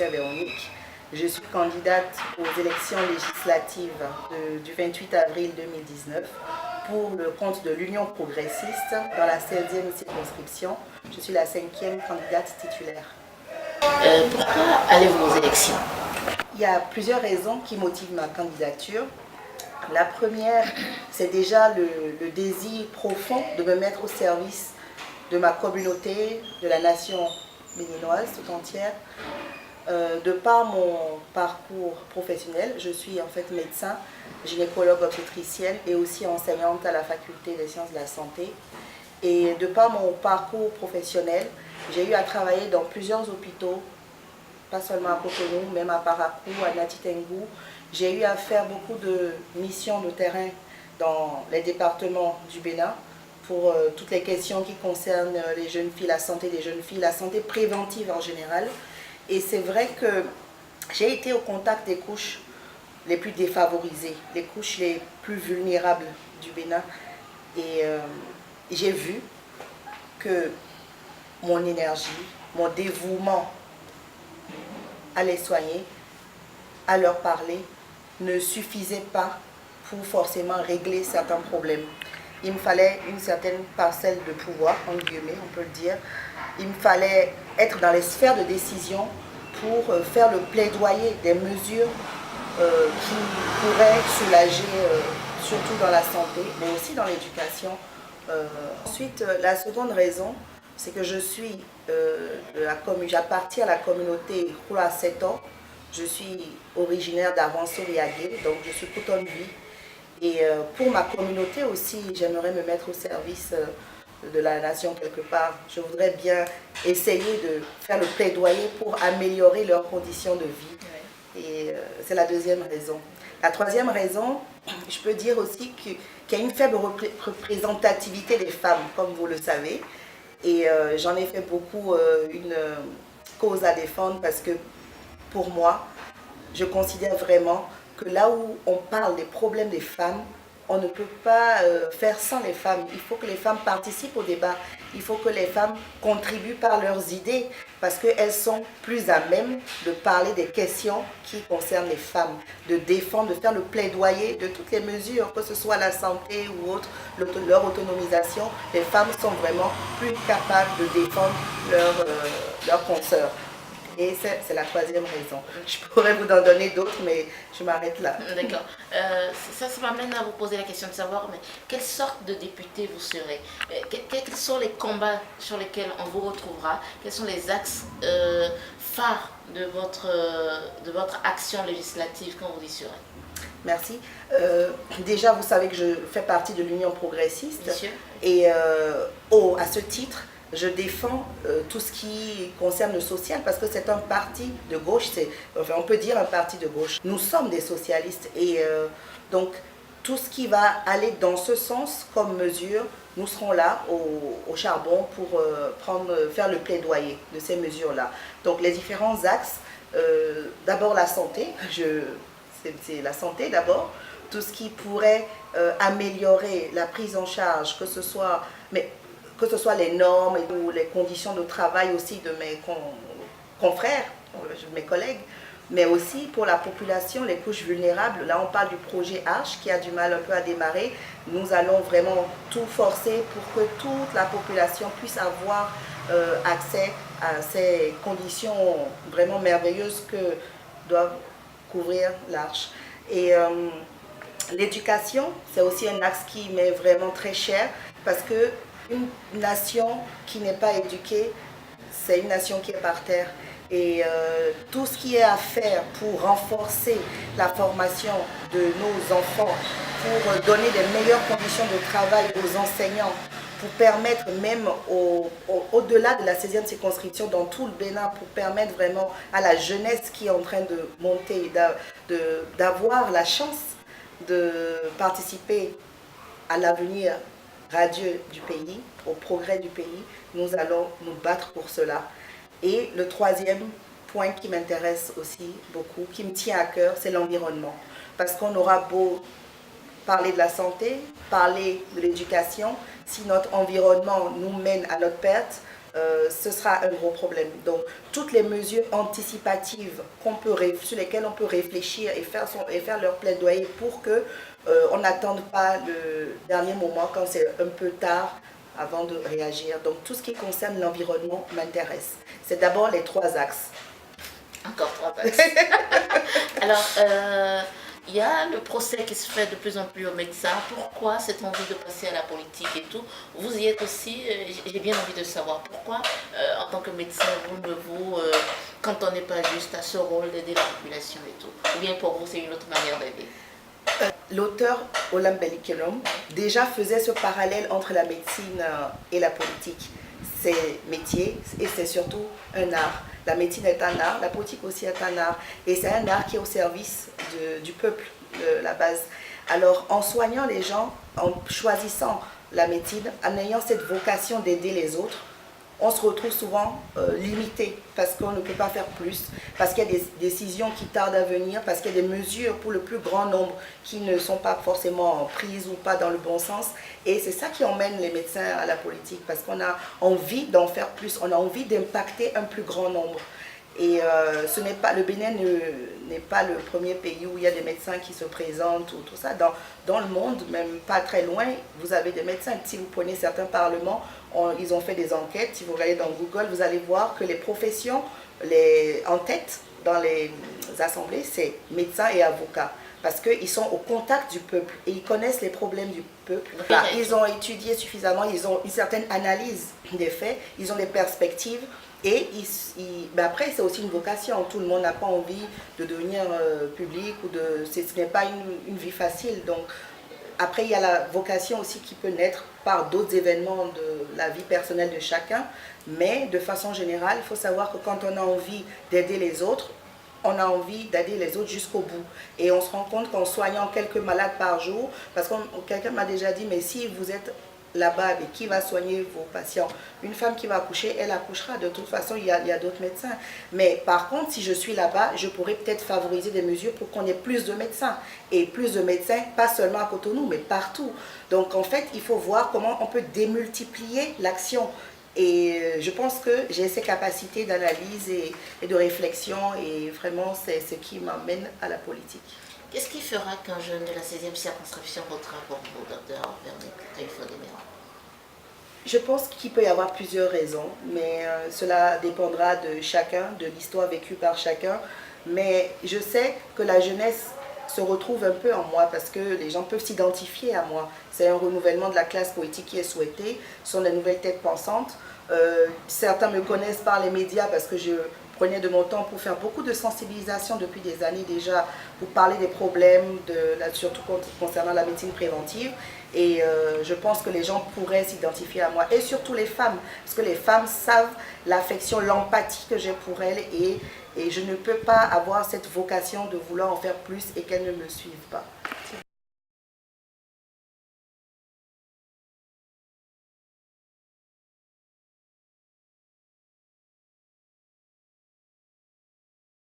Maria Véronique. Je suis candidate aux élections législatives du 28 avril 2019 pour le compte de l'Union progressiste dans la 16e circonscription. Je suis la 5e candidate titulaire. Pourquoi allez-vous aux élections? Il y a plusieurs raisons qui motivent ma candidature. La première, c'est déjà le désir profond de me mettre au service de ma communauté, de la nation béninoise tout entière. De par mon parcours professionnel, je suis en fait médecin, gynécologue obstétricienne et aussi enseignante à la faculté des sciences de la santé. Et de par mon parcours professionnel, j'ai eu à travailler dans plusieurs hôpitaux, pas seulement à Cotonou, même à Parakou, à Nati Tengou. J'ai eu à faire beaucoup de missions de terrain dans les départements du Bénin pour toutes les questions qui concernent les jeunes filles, la santé des jeunes filles, la santé préventive en général. Et c'est vrai que j'ai été au contact des couches les plus défavorisées, les couches les plus vulnérables du Bénin. Et j'ai vu que mon énergie, mon dévouement à les soigner, à leur parler, ne suffisait pas pour forcément régler certains problèmes. Il me fallait une certaine parcelle de pouvoir, en guillemets, on peut le dire. Il me fallait être dans les sphères de décision pour faire le plaidoyer des mesures qui pourraient soulager, surtout dans la santé, mais aussi dans l'éducation. Ensuite, la seconde raison, c'est que j'appartiens à la communauté Hula Seto. Je suis originaire d'Avanso-Riagué, donc je suis Cotonou. Et pour ma communauté aussi, j'aimerais me mettre au service de la nation quelque part. Je voudrais bien essayer de faire le plaidoyer pour améliorer leurs conditions de vie. Et c'est la deuxième raison. La troisième raison, je peux dire aussi qu'il y a une faible représentativité des femmes, comme vous le savez. Et j'en ai fait beaucoup une cause à défendre parce que pour moi, je considère vraiment que là où on parle des problèmes des femmes, on ne peut pas faire sans les femmes. Il faut que les femmes participent au débat. Il faut que les femmes contribuent par leurs idées parce qu'elles sont plus à même de parler des questions qui concernent les femmes, de défendre, de faire le plaidoyer de toutes les mesures, que ce soit la santé ou autre, leur autonomisation. Les femmes sont vraiment plus capables de défendre leurs consoeurs. Et c'est la troisième raison. Je pourrais vous en donner d'autres, mais je m'arrête là. D'accord. Ça m'amène à vous poser la question de savoir, mais quelle sorte de député vous serez? Quels sont les combats sur lesquels on vous retrouvera? Quels sont les axes phares de votre action législative quand vous y serez? Merci. Déjà, vous savez que je fais partie de l'Union progressiste. Monsieur. Et à ce titre, je défends tout ce qui concerne le social parce que c'est un parti de gauche, enfin, on peut dire un parti de gauche. Nous sommes des socialistes et donc tout ce qui va aller dans ce sens comme mesure, nous serons là au charbon pour faire le plaidoyer de ces mesures-là. Donc les différents axes, d'abord la santé, c'est la santé d'abord, tout ce qui pourrait améliorer la prise en charge, que ce soit les normes ou les conditions de travail aussi de mes confrères, mes collègues, mais aussi pour la population, les couches vulnérables. Là, on parle du projet Arche qui a du mal un peu à démarrer. Nous allons vraiment tout forcer pour que toute la population puisse avoir accès à ces conditions vraiment merveilleuses que doivent couvrir l'Arche. Et l'éducation, c'est aussi un axe qui m'est vraiment très cher parce que une nation qui n'est pas éduquée, c'est une nation qui est par terre. Et tout ce qui est à faire pour renforcer la formation de nos enfants, pour donner des meilleures conditions de travail aux enseignants, pour permettre même au-delà de la 16e circonscription dans tout le Bénin, pour permettre vraiment à la jeunesse qui est en train de monter, d'avoir la chance de participer à l'avenir radieux du pays, au progrès du pays, nous allons nous battre pour cela. Et le troisième point qui m'intéresse aussi beaucoup, qui me tient à cœur, c'est l'environnement. Parce qu'on aura beau parler de la santé, parler de l'éducation, si notre environnement nous mène à notre perte, ce sera un gros problème. Donc, toutes les mesures anticipatives sur lesquelles on peut réfléchir et faire leur plaidoyer pour que on n'attende pas le dernier moment quand c'est un peu tard avant de réagir. Donc, tout ce qui concerne l'environnement m'intéresse. C'est d'abord les 3 axes. Encore 3 axes. Alors, il y a le procès qui se fait de plus en plus aux médecins. Pourquoi cette envie de passer à la politique et tout? Vous y êtes aussi, j'ai bien envie de savoir pourquoi, en tant que médecin, vous cantonnez pas juste à ce rôle d'aider la population et tout. Ou bien pour vous, c'est une autre manière d'aider? L'auteur Olam Bellikelom déjà faisait ce parallèle entre la médecine et la politique. C'est métier et c'est surtout un art. La médecine est un art, la politique aussi est un art. Et c'est un art qui est au service du peuple, de la base. Alors, en soignant les gens, en choisissant la médecine, en ayant cette vocation d'aider les autres, on se retrouve souvent limité parce qu'on ne peut pas faire plus, parce qu'il y a des décisions qui tardent à venir, parce qu'il y a des mesures pour le plus grand nombre qui ne sont pas forcément prises ou pas dans le bon sens. Et c'est ça qui emmène les médecins à la politique, parce qu'on a envie d'en faire plus, on a envie d'impacter un plus grand nombre. Et le Bénin n'est pas le premier pays où il y a des médecins qui se présentent ou tout ça. Dans le monde, même pas très loin, vous avez des médecins. Si vous prenez certains parlements, ils ont fait des enquêtes. Si vous regardez dans Google, vous allez voir que les professions en tête dans les assemblées, c'est médecins et avocats. Parce qu'ils sont au contact du peuple et ils connaissent les problèmes du peuple. Ils ont étudié suffisamment, ils ont une certaine analyse des faits, ils ont des perspectives. Et après, c'est aussi une vocation. Tout le monde n'a pas envie de devenir public ce n'est pas une vie facile. Donc, après, il y a la vocation aussi qui peut naître par d'autres événements de la vie personnelle de chacun. Mais de façon générale, il faut savoir que quand on a envie d'aider les autres, on a envie d'aider les autres jusqu'au bout. Et on se rend compte qu'en soignant quelques malades par jour, parce que quelqu'un m'a déjà dit, mais si vous êtes là-bas, et qui va soigner vos patients? Une femme qui va accoucher, elle accouchera. De toute façon, il y a d'autres médecins. Mais par contre, si je suis là-bas, je pourrais peut-être favoriser des mesures pour qu'on ait plus de médecins. Et plus de médecins, pas seulement à Cotonou, mais partout. Donc en fait, il faut voir comment on peut démultiplier l'action. Et je pense que j'ai ces capacités d'analyse et de réflexion. Et vraiment, c'est ce qui m'amène à la politique. Qu'est-ce qui fera qu'un jeune de la 16e circonscription votera pour vous, docteur Véronique Taillefer-Desmaisons? Je pense qu'il peut y avoir plusieurs raisons, mais cela dépendra de chacun, de l'histoire vécue par chacun. Mais je sais que la jeunesse se retrouve un peu en moi parce que les gens peuvent s'identifier à moi. C'est un renouvellement de la classe politique qui est souhaité, ce sont des nouvelles têtes pensantes. Certains me connaissent par les médias parce que je prenais de mon temps pour faire beaucoup de sensibilisation depuis des années déjà, pour parler des problèmes, surtout concernant la médecine préventive. Et je pense que les gens pourraient s'identifier à moi, et surtout les femmes, parce que les femmes savent l'affection, l'empathie que j'ai pour elles, et je ne peux pas avoir cette vocation de vouloir en faire plus et qu'elles ne me suivent pas.